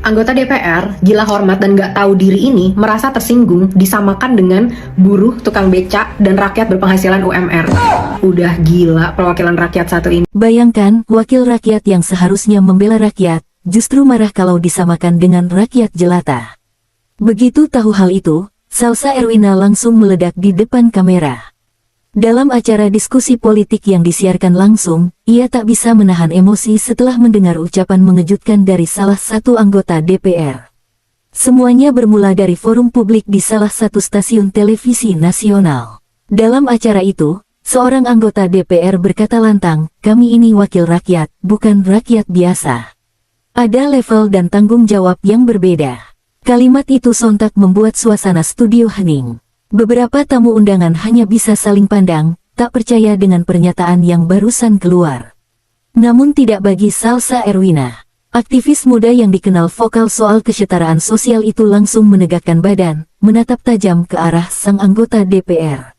Anggota DPR, gila hormat dan gak tahu diri ini merasa tersinggung disamakan dengan buruh, tukang becak, dan rakyat berpenghasilan UMR. Udah gila perwakilan rakyat satu ini. Bayangkan, wakil rakyat yang seharusnya membela rakyat, justru marah kalau disamakan dengan rakyat jelata. Begitu tahu hal itu, Salsa Erwina langsung meledak di depan kamera. Dalam acara diskusi politik yang disiarkan langsung, ia tak bisa menahan emosi setelah mendengar ucapan mengejutkan dari salah satu anggota DPR. Semuanya bermula dari forum publik di salah satu stasiun televisi nasional. Dalam acara itu, seorang anggota DPR berkata lantang, "Kami ini wakil rakyat, bukan rakyat biasa. Ada level dan tanggung jawab yang berbeda." Kalimat itu sontak membuat suasana studio hening. Beberapa tamu undangan hanya bisa saling pandang, tak percaya dengan pernyataan yang barusan keluar. Namun tidak bagi Salsa Erwina. Aktivis muda yang dikenal vokal soal kesetaraan sosial itu langsung menegakkan badan, menatap tajam ke arah sang anggota DPR.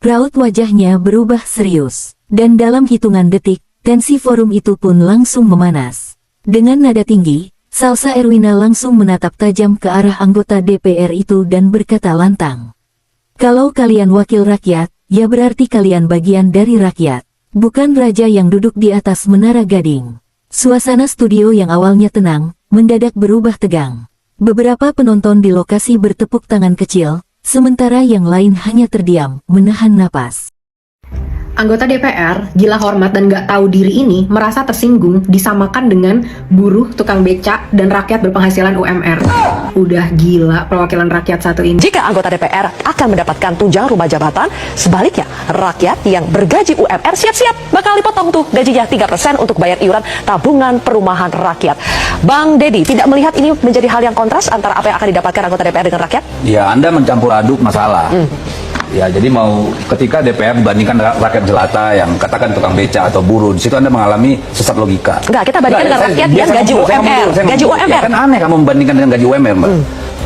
Raut wajahnya berubah serius, dan dalam hitungan detik, tensi forum itu pun langsung memanas. Dengan nada tinggi, Salsa Erwina langsung menatap tajam ke arah anggota DPR itu dan berkata lantang, "Kalau kalian wakil rakyat, ya berarti kalian bagian dari rakyat, bukan raja yang duduk di atas menara gading." Suasana studio yang awalnya tenang, mendadak berubah tegang. Beberapa penonton di lokasi bertepuk tangan kecil, sementara yang lain hanya terdiam, menahan napas. Anggota DPR, gila hormat dan gak tahu diri ini merasa tersinggung disamakan dengan buruh, tukang becak, dan rakyat berpenghasilan UMR. Udah gila perwakilan rakyat satu ini. Jika anggota DPR akan mendapatkan tunjangan rumah jabatan, sebaliknya rakyat yang bergaji UMR siap-siap bakal dipotong tuh gajinya 3% untuk bayar iuran tabungan perumahan rakyat. Bang Dedi, tidak melihat ini menjadi hal yang kontras antara apa yang akan didapatkan anggota DPR dengan rakyat? Ya, Anda mencampur aduk masalah. Ya, jadi mau ketika DPR dibandingkan rakyat jelata yang katakan tukang beca atau buruh, di situ Anda mengalami sesat logika. Enggak, kita bandingkan dengan rakyat yang gaji UMR. Gaji UMR. Ya, kan aneh kamu membandingkan dengan gaji UMR, Mbak.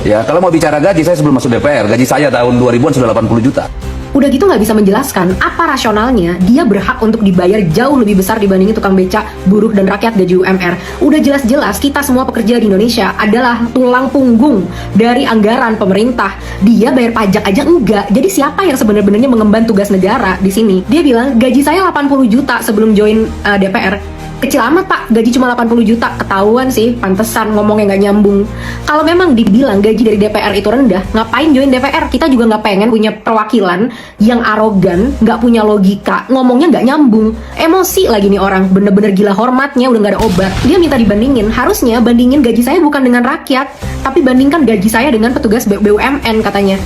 Ya, kalau mau bicara gaji, saya sebelum masuk DPR, gaji saya tahun 2000-an sudah 80 juta. Udah gitu nggak bisa menjelaskan apa rasionalnya dia berhak untuk dibayar jauh lebih besar dibandingin tukang becak, buruh, dan rakyat gaji UMR. Udah jelas-jelas kita semua pekerja di Indonesia adalah tulang punggung dari anggaran pemerintah. Dia bayar pajak aja enggak. Jadi siapa yang sebenarnya mengemban tugas negara di sini? Dia bilang gaji saya 80 juta sebelum join DPR. Kecil amat pak, gaji cuma 80 juta. Ketahuan sih, pantesan ngomongnya nggak nyambung. Kalau memang dibilang gaji dari DPR itu rendah, ngapain join DPR? Kita juga nggak pengen punya perwakilan yang arogan, nggak punya logika, ngomongnya nggak nyambung. Emosi lagi nih orang, bener-bener gila hormatnya udah nggak ada obat. Dia minta dibandingin, harusnya bandingin gaji saya bukan dengan rakyat, tapi bandingkan gaji saya dengan petugas BUMN katanya.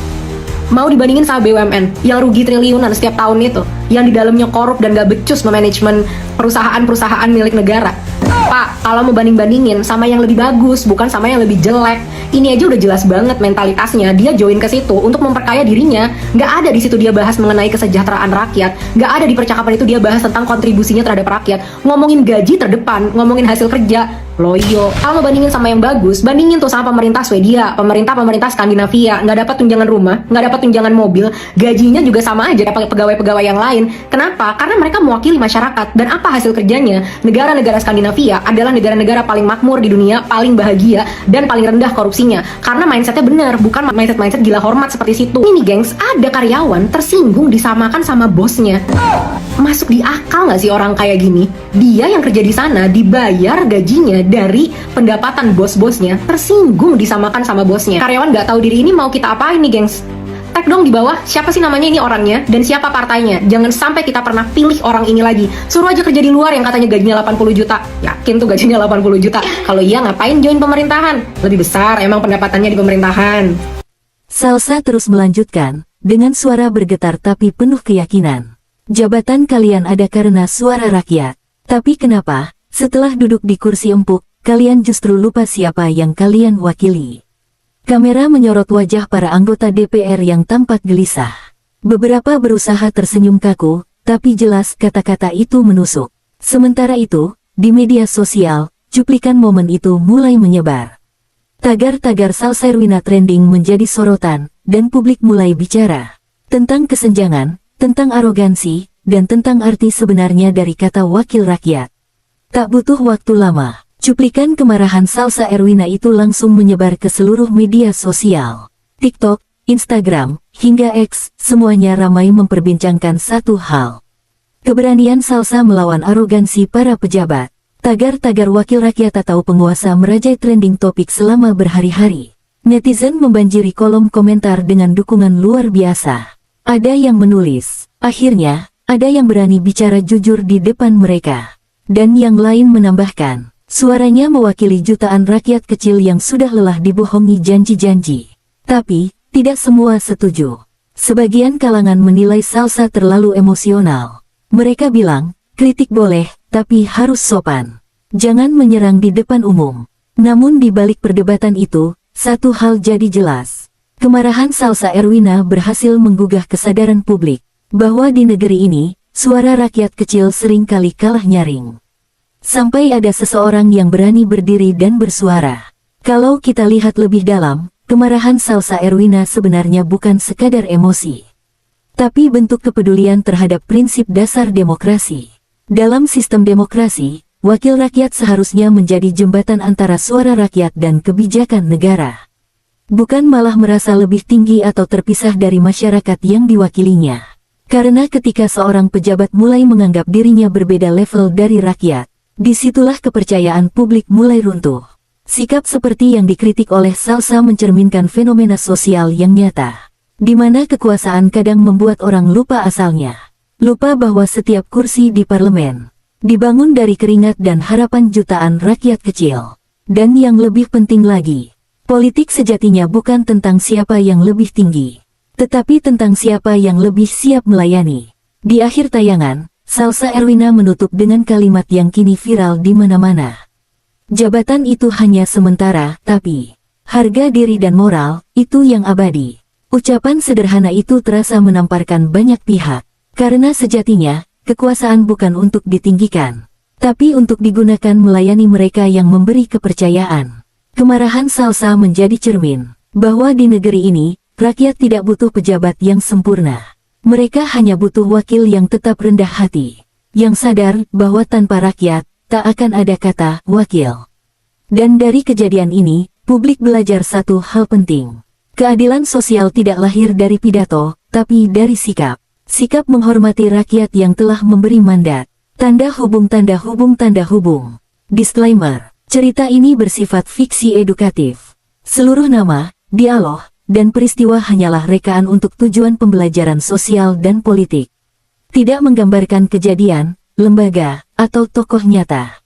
Mau dibandingin sama BUMN yang rugi triliunan setiap tahun itu, yang di dalamnya korup dan gak becus memanajemen perusahaan-perusahaan milik negara. Pak, kalau mau banding-bandingin sama yang lebih bagus, bukan sama yang lebih jelek. Ini aja udah jelas banget mentalitasnya. Dia join ke situ untuk memperkaya dirinya. Nggak ada di situ dia bahas mengenai kesejahteraan rakyat. Nggak ada di percakapan itu dia bahas tentang kontribusinya terhadap rakyat. Ngomongin gaji terdepan, ngomongin hasil kerja. Loyo, kalau mau bandingin sama yang bagus, bandingin tuh sama pemerintah Swedia, pemerintah Skandinavia, nggak dapat tunjangan rumah, nggak dapat tunjangan mobil, gajinya juga sama aja kayak pegawai-pegawai yang lain. Kenapa? Karena mereka mewakili masyarakat. Dan apa hasil kerjanya? Negara-negara Skandinavia adalah negara-negara paling makmur di dunia, paling bahagia, dan paling rendah korupsinya. Karena mindsetnya benar, bukan mindset gila hormat seperti situ. Ini gengs, ada karyawan tersinggung disamakan sama bosnya. Masuk di akal nggak sih orang kayak gini? Dia yang kerja di sana dibayar gajinya dari pendapatan bos-bosnya, tersinggung disamakan sama bosnya. Karyawan nggak tahu diri ini mau kita apain nih gengs? Tag dong di bawah siapa sih namanya ini orangnya dan siapa partainya. Jangan sampai kita pernah pilih orang ini lagi. Suruh aja kerja di luar yang katanya gajinya 80 juta. Yakin tuh gajinya 80 juta? Kalau iya ngapain join pemerintahan? Lebih besar emang pendapatannya di pemerintahan. Salsa terus melanjutkan, dengan suara bergetar tapi penuh keyakinan. Jabatan kalian ada karena suara rakyat. Tapi kenapa, setelah duduk di kursi empuk, kalian justru lupa siapa yang kalian wakili? Kamera menyorot wajah para anggota DPR yang tampak gelisah. Beberapa berusaha tersenyum kaku, tapi jelas kata-kata itu menusuk. Sementara itu, di media sosial, cuplikan momen itu mulai menyebar. Tagar-tagar Salsa Erwina trending menjadi sorotan, dan publik mulai bicara tentang kesenjangan, tentang arogansi, dan tentang arti sebenarnya dari kata wakil rakyat. Tak butuh waktu lama, Cuplikan kemarahan Salsa Erwina itu langsung menyebar ke seluruh media sosial. TikTok, Instagram, hingga X, semuanya ramai memperbincangkan satu hal. Keberanian Salsa melawan arogansi para pejabat. Tagar-tagar wakil rakyat atau penguasa merajai trending topik selama berhari-hari. Netizen membanjiri kolom komentar dengan dukungan luar biasa. Ada yang menulis, akhirnya, ada yang berani bicara jujur di depan mereka. Dan yang lain menambahkan, suaranya mewakili jutaan rakyat kecil yang sudah lelah dibohongi janji-janji. Tapi, tidak semua setuju. Sebagian kalangan menilai Salsa terlalu emosional. Mereka bilang, kritik boleh, tapi harus sopan. Jangan menyerang di depan umum. Namun di balik perdebatan itu, satu hal jadi jelas. Kemarahan Salsa Erwina berhasil menggugah kesadaran publik, bahwa di negeri ini, suara rakyat kecil sering kali kalah nyaring. Sampai ada seseorang yang berani berdiri dan bersuara. Kalau kita lihat lebih dalam, kemarahan Salsa Erwina sebenarnya bukan sekadar emosi, tapi bentuk kepedulian terhadap prinsip dasar demokrasi. Dalam sistem demokrasi, wakil rakyat seharusnya menjadi jembatan antara suara rakyat dan kebijakan negara. Bukan malah merasa lebih tinggi atau terpisah dari masyarakat yang diwakilinya. Karena ketika seorang pejabat mulai menganggap dirinya berbeda level dari rakyat, disitulah kepercayaan publik mulai runtuh. Sikap seperti yang dikritik oleh Salsa mencerminkan fenomena sosial yang nyata, di mana kekuasaan kadang membuat orang lupa asalnya. Lupa bahwa setiap kursi di parlemen dibangun dari keringat dan harapan jutaan rakyat kecil. Dan yang lebih penting lagi, politik sejatinya bukan tentang siapa yang lebih tinggi, tetapi tentang siapa yang lebih siap melayani. Di akhir tayangan, Salsa Erwina menutup dengan kalimat yang kini viral di mana-mana. Jabatan itu hanya sementara, tapi harga diri dan moral, itu yang abadi. Ucapan sederhana itu terasa menamparkan banyak pihak. Karena sejatinya, kekuasaan bukan untuk ditinggikan, tapi untuk digunakan melayani mereka yang memberi kepercayaan. Kemarahan Salsa menjadi cermin, bahwa di negeri ini, rakyat tidak butuh pejabat yang sempurna. Mereka hanya butuh wakil yang tetap rendah hati, yang sadar bahwa tanpa rakyat, tak akan ada kata wakil. Dan dari kejadian ini, publik belajar satu hal penting. Keadilan sosial tidak lahir dari pidato, tapi dari sikap. Sikap menghormati rakyat yang telah memberi mandat. Tanda hubung. Disclaimer, cerita ini bersifat fiksi edukatif. Seluruh nama, dialog, dan peristiwa hanyalah rekaan untuk tujuan pembelajaran sosial dan politik. Tidak menggambarkan kejadian, lembaga, atau tokoh nyata.